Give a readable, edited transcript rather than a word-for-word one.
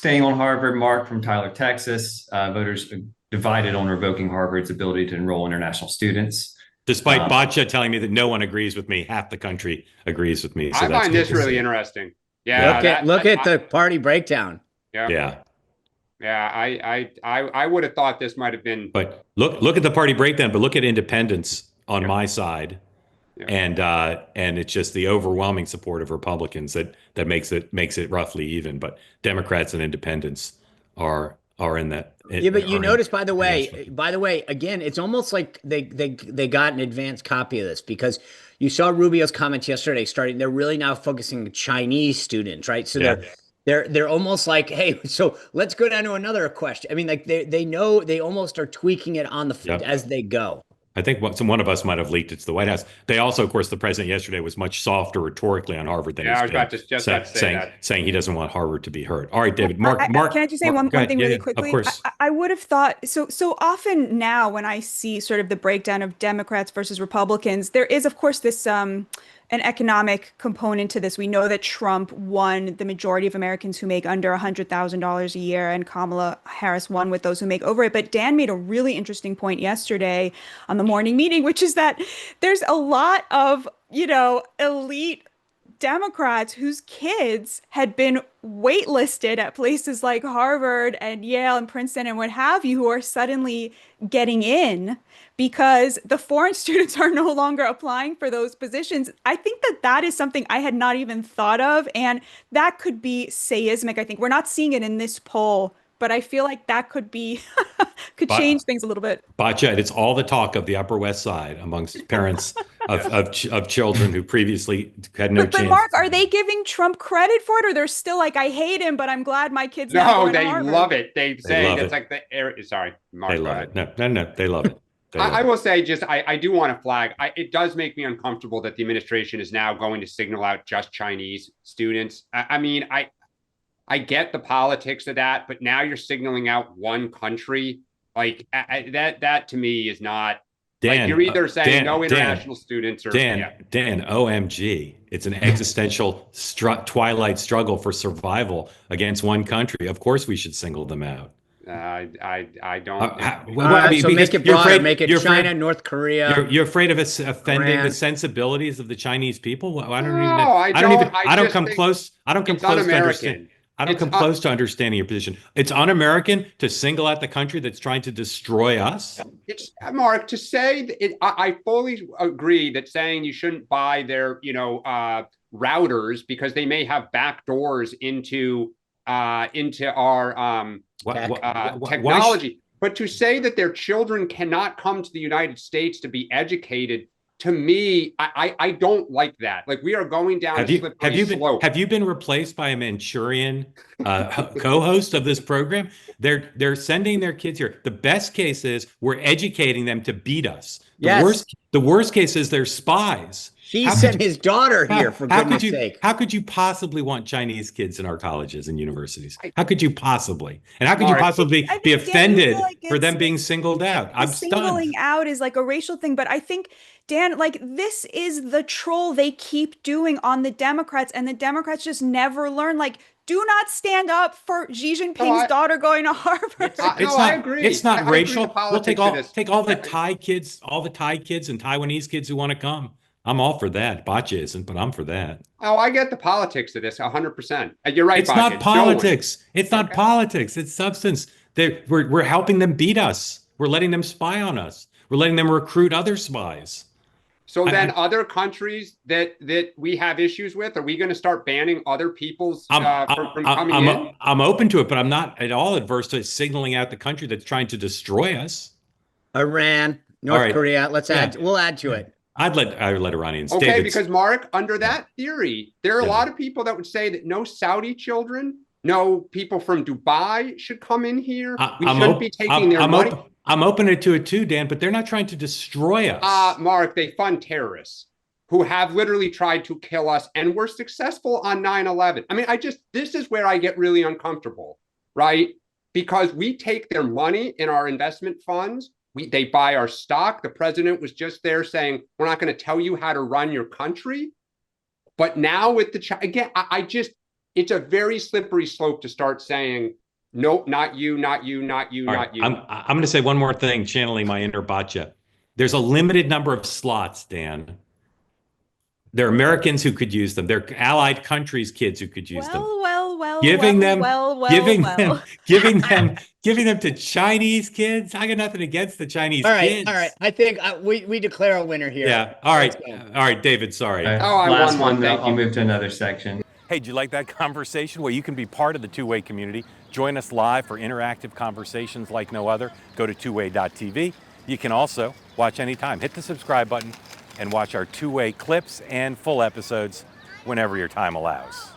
Staying on Harvard, Mark from Tyler, Texas. Voters divided on revoking Harvard's ability to enroll international students. Despite Boccia telling me that no one agrees with me, half the country agrees with me. So I that's find this really interesting. Yeah, look at the party breakdown. Yeah. I would have thought this might have been. But look at the party breakdown. But look at independents on my side, and it's just the overwhelming support of Republicans that makes it roughly even. But Democrats and independents are in that. Yeah, but you notice, by the way, again, it's almost like they got an advanced copy of this, because you saw Rubio's comments yesterday. They're really now focusing on Chinese students, right? So they're almost like, hey, so let's go down to another question. I mean, like they know, they almost are tweaking it on the as they go. I think one of us might have leaked it to the White House. They also, of course, the president yesterday was much softer rhetorically on Harvard than I was about to say saying he doesn't want Harvard to be hurt. All right, David. Mark, can I just say one thing really quickly? Of course. I would have thought so often now when I see sort of the breakdown of Democrats versus Republicans, there is, of course, this an economic component to this. We know that Trump won the majority of Americans who make under $100,000 a year, and Kamala Harris won with those who make over it. But Dan made a really interesting point yesterday on the morning meeting, which is that there's a lot of, elite Democrats whose kids had been waitlisted at places like Harvard and Yale and Princeton and what have you, who are suddenly getting in because the foreign students are no longer applying for those positions. I think that is something I had not even thought of, and that could be seismic. I think we're not seeing it in this poll, but I feel like that could be could change things a little bit. Boccia, it's all the talk of the Upper West Side amongst parents of children who previously had no chance. But Mark, are they giving Trump credit for it, or they're still like, I hate him, but I'm glad my kids? No, they love it. They say it's like the air. Sorry, Mark. They love it. No, they love it. I will say, I do want to flag. It does make me uncomfortable that the administration is now going to signal out just Chinese students. I mean, I get the politics of that, but now you're signaling out one country. Like that to me is not. Dan, like you're either saying no international students or Dan, OMG. It's an existential twilight struggle for survival against one country. Of course we should single them out. I don't. So make it broader. Make it China, North Korea. You're afraid of offending the sensibilities of the Chinese people. I don't come close to understanding your position. It's un-American to single out the country that's trying to destroy us. It's Mark to say I fully agree that saying you shouldn't buy their routers because they may have back doors into our technology. But to say that their children cannot come to the United States to be educated, to me, I don't like that. Like we are going down a slippery slope. Have you been replaced by a Manchurian co-host of this program? They're sending their kids here. The best case is we're educating them to beat us. The worst case is they're spies. He sent his daughter here, for goodness sake. How could you possibly want Chinese kids in our colleges and universities? How could you possibly? And how could you possibly be offended for them being singled out? I'm stunned. Singling out is like a racial thing, but I think, Dan, like this is the troll they keep doing on the Democrats, and the Democrats just never learn. Like, do not stand up for Xi Jinping's daughter going to Harvard. I agree. It's not racial. We'll take all the Thai kids, and Taiwanese kids who want to come. I'm all for that. Boccia isn't, but I'm for that. Oh, I get the politics of this 100%. You're right, It's not politics. It's not politics. It's substance. We're helping them beat us. We're letting them spy on us. We're letting them recruit other spies. So then other countries that we have issues with, are we going to start banning other people's from coming in? I'm open to it, but I'm not at all adverse to signaling out the country that's trying to destroy us. Iran, North Korea. We'll add to it. I'd let Iranians. Okay, because Mark, under that theory, there are a lot of people that would say that no Saudi children, no people from Dubai should come in here. We shouldn't be taking their money. I'm open to it too, Dan, but they're not trying to destroy us. Mark, they fund terrorists who have literally tried to kill us and were successful on 9/11. I mean, this is where I get really uncomfortable, right? Because we take their money in our investment funds. They buy our stock. The president was just there saying, we're not going to tell you how to run your country. But now with again, it's a very slippery slope to start saying, nope, not you, not you, not you, All not right, you. I'm going to say one more thing, channeling my inner Botcha. There's a limited number of slots, Dan. There are Americans who could use them. There are allied countries' kids who could use them. Giving them to Chinese kids. I got nothing against the Chinese kids. All right. I think we declare a winner here. Yeah. All right. All right, David. Sorry. All right, Oh, I last won one, one. thank I'll you. move to another section. Hey, did you like that conversation? Well, you can be part of the Two-Way community. Join us live for interactive conversations like no other. Go to twoway.tv. You can also watch anytime. Hit the subscribe button and watch our Two-Way clips and full episodes whenever your time allows.